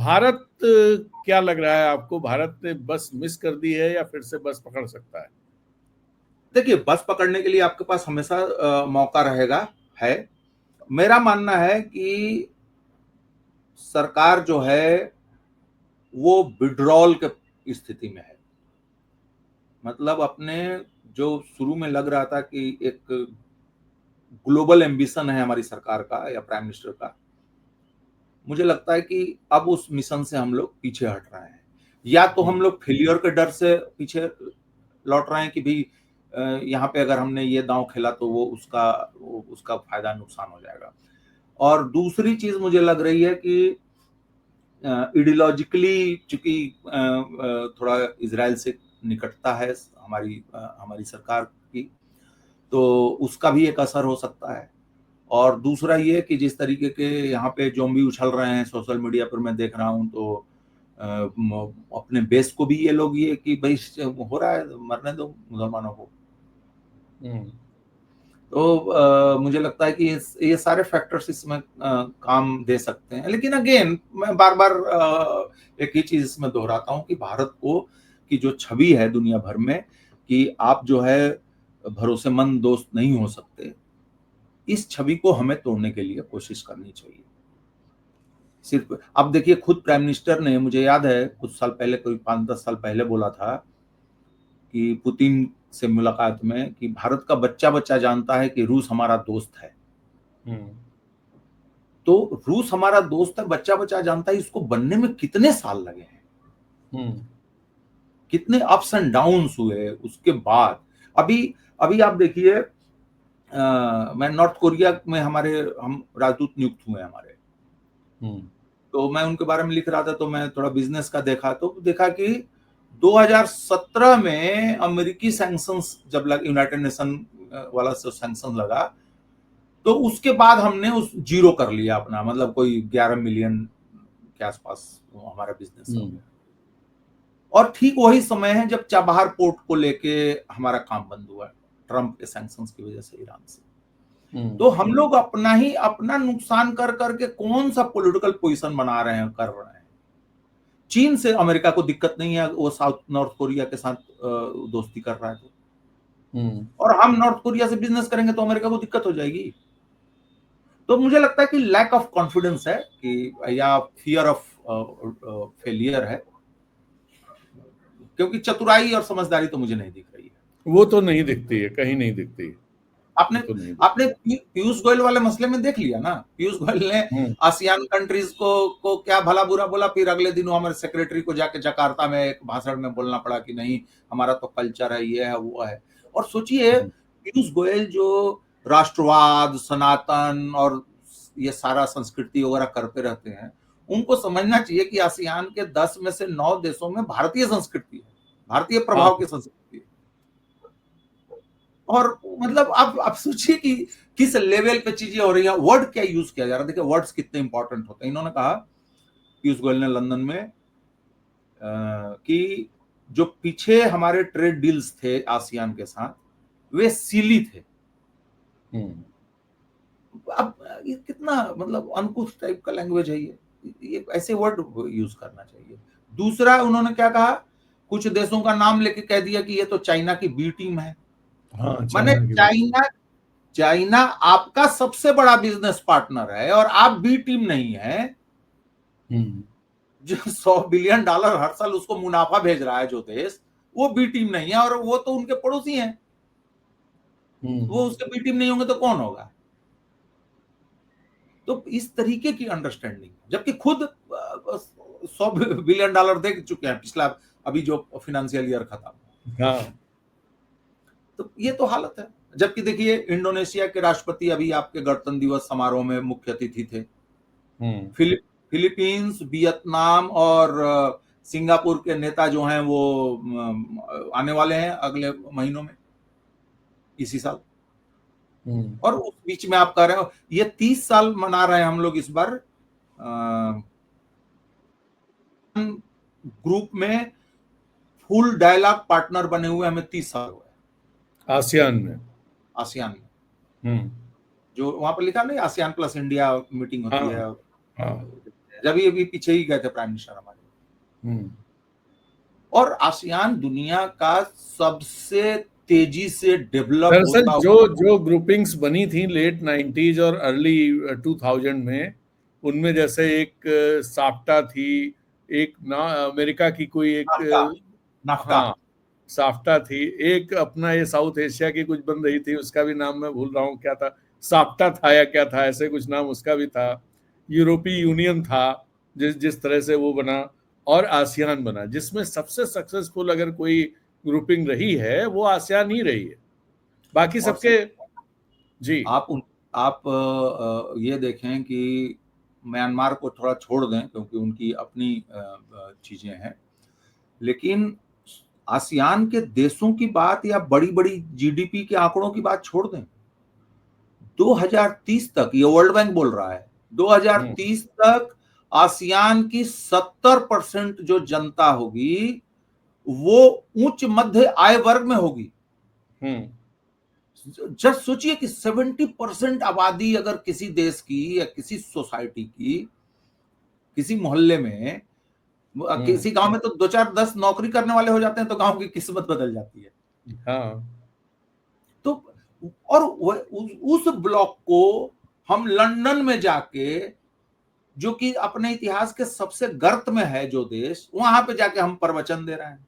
भारत क्या लग रहा है आपको, भारत ने बस मिस कर दी है या फिर से बस पकड़ सकता है? देखिए, बस पकड़ने के लिए आपके पास हमेशा मौका रहेगा है। मेरा मानना है कि सरकार जो है वो विड्रॉल के स्थिति में है। मतलब अपने जो शुरू में लग रहा था कि एक ग्लोबल एम्बिशन है हमारी सरकार का या प्राइम मिनिस्टर का, मुझे लगता है कि अब उस मिशन से हम लोग पीछे हट रहे हैं। या तो हम लोग फेलियर के डर से पीछे लौट रहे हैं कि भाई यहाँ पे अगर हमने ये दांव खेला तो वो उसका फायदा नुकसान हो जाएगा। और दूसरी चीज मुझे लग रही है कि इडियोलॉजिकली चूंकि थोड़ा इजराइल से निकटता है हमारी सरकार की, तो उसका भी एक असर हो सकता है। और दूसरा ये कि जिस तरीके के यहाँ पे ज़ॉम्बी उछल रहे हैं सोशल मीडिया पर मैं देख रहा हूँ, तो अपने बेस को भी ये लोग ये कि भाई हो रहा है, मरने दो मुसलमानों को। तो मुझे लगता है कि ये सारे फैक्टर्स इसमें काम दे सकते हैं। लेकिन अगेन मैं बार बार एक ही चीज इसमें दोहराता हूँ कि भारत को की जो छवि है दुनिया भर में कि आप जो है भरोसेमंद दोस्त नहीं हो सकते, इस छवि को हमें तोड़ने के लिए कोशिश करनी चाहिए। सिर्फ अब देखिए, खुद प्राइम मिनिस्टर ने, मुझे याद है कुछ साल पहले, कोई 5-10 साल पहले बोला था कि पुतिन से मुलाकात में कि भारत का बच्चा बच्चा जानता है कि रूस हमारा दोस्त है। तो रूस हमारा दोस्त है, बच्चा बच्चा जानता है, इसको बनने में कितने साल लगे हैं, कितने अप्स एंड डाउन्स हुए उसके बाद। अभी अभी आप देखिए, मैं नॉर्थ कोरिया में हम राजदूत नियुक्त हुए हमारे, तो मैं उनके बारे में लिख रहा था, तो मैं थोड़ा बिजनेस का देखा, तो देखा कि 2017 में अमेरिकी सैंक्शंस जब यूनाइटेड नेशन वाला सैंक्शन लगा, तो उसके बाद हमने उस जीरो कर लिया अपना, मतलब कोई 11 मिलियन के आसपास हमारा बिजनेस हो गया। और ठीक वही समय है जब चाबहार पोर्ट को लेके हमारा काम बंद हुआ, ट्रंप के सैंक्शंस की वजह से, ईरान से। तो हम लोग अपना नुकसान कर करके कौन सा पॉलिटिकल पोजीशन बना रहे हैं, कर रहे हैं। चीन से अमेरिका को दिक्कत नहीं है, वो नॉर्थ कोरिया के साथ दोस्ती कर रहा है, और हम नॉर्थ कोरिया से बिजनेस करेंगे तो अमेरिका को दिक्कत हो जाएगी। तो मुझे लगता है कि लैक ऑफ कॉन्फिडेंस है कि या फियर ऑफ फेलियर है, क्योंकि चतुराई और समझदारी तो मुझे नहीं दिख रही है। वो तो नहीं दिखती है, कहीं नहीं दिखती है। आपने तो नहीं आपने पीयूष गोयल वाले मसले में देख लिया ना, पीयूष गोयल ने आसियान कंट्रीज को क्या भला बुरा बोला, फिर अगले दिन हमारे सेक्रेटरी को जाके जकार्ता में एक भाषण में बोलना पड़ा कि नहीं हमारा तो कल्चर है, ये है वो है। और सोचिए, पीयूष गोयल जो राष्ट्रवाद, सनातन और ये सारा संस्कृति वगैरह करते रहते हैं, उनको समझना चाहिए कि आसियान के 10 में से 9 देशों में भारतीय संस्कृति है, भारतीय प्रभाव की संस्कृति है। और मतलब आप सोचिए कि किस लेवल पे चीजें हो रही हैं, वर्ड क्या यूज किया जा रहा है। देखिए वर्ड्स कितने इंपॉर्टेंट होते हैं। इन्होंने कहा, पीयूष गोयल ने लंदन में, कि जो पीछे हमारे ट्रेड डील्स थे आसियान के साथ, वे सीली थे। अब ये कितना मतलब अनकुश टाइप का लैंग्वेज है, ये ऐसे वर्ड यूज करना चाहिए। दूसरा उन्होंने क्या कहा, कुछ देशों का नाम लेके कह दिया कि ये तो चाइना की बी टीम है। माने चाइना आपका सबसे बड़ा बिजनेस पार्टनर है और आप बी टीम नहीं है। जो $100 बिलियन हर साल उसको मुनाफा भेज रहा है जो देश, वो बी टीम नहीं है, और वो तो उनके पड़ोसी हैं। वो उसके बी टीम नहीं होंगे तो कौन होगा। तो इस तरीके की अंडरस्टैंडिंग, जबकि खुद $100 बिलियन दे चुके हैं पिछला, अभी जो फाइनेंशियल ईयर खत्म। तो ये तो हालत है। जबकि देखिए, इंडोनेशिया के राष्ट्रपति अभी आपके गणतंत्र दिवस समारोह में मुख्य अतिथि थे। फिलीपींस, वियतनाम और सिंगापुर के नेता जो हैं वो आने वाले हैं अगले महीनों में, इसी साल। और उस बीच में आप कह रहे हो ये 30 साल मना रहे हैं हम लोग इस बार ग्रुप में, फुल डायलॉग पार्टनर बने हुए हमें 30 साल हुए आसियान में। जो वहां पर लिखा नहीं, आसियान प्लस इंडिया मीटिंग होती है, जब ये अभी पीछे ही गए थे प्राइम मिनिस्टर हमारे। और आसियान दुनिया का सबसे तेजी से डेवलप दरअसल होता जो ग्रुपिंग्स बनी थी लेट 90s और अर्ली 2000 में, उनमें जैसे एक साफ्टा थी, एक ना अमेरिका की कोई एक नाफ्टा, हाँ साफ्टा थी, एक अपना ये साउथ एशिया की कुछ बन रही थी, उसका भी नाम मैं भूल रहा हूँ क्या था, साफ्टा था या क्या था, ऐसे कुछ नाम उसका भी था। यूरोपीय यूनियन था जिस तरह से वो बना, और आसियान बना, जिसमें सबसे सक्सेसफुल अगर कोई ग्रुपिंग रही है वो आसियान ही रही है। बाकी सबके जी आप ये देखें कि म्यांमार को थोड़ा छोड़ दें क्योंकि उनकी अपनी चीजें हैं, लेकिन आसियान के देशों की बात या बड़ी बड़ी जीडीपी के आंकड़ों की बात छोड़ दें, 2030 तक, ये वर्ल्ड बैंक बोल रहा है, 2030 तक आसियान की 70% जो जनता होगी वो उच्च मध्य आय वर्ग में होगी। जस्ट सोचिए कि 70% आबादी अगर किसी देश की या किसी सोसाइटी की, किसी मोहल्ले में, किसी गांव में तो 2-4-10 नौकरी करने वाले हो जाते हैं तो गांव की किस्मत बदल जाती है। हाँ। तो और उस ब्लॉक को हम लंदन में जाके, जो कि अपने इतिहास के सबसे गर्त में है जो देश, वहां पे जाके हम प्रवचन दे रहे हैं।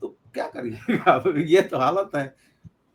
तो क्या करिएगा, ये तो हालत है।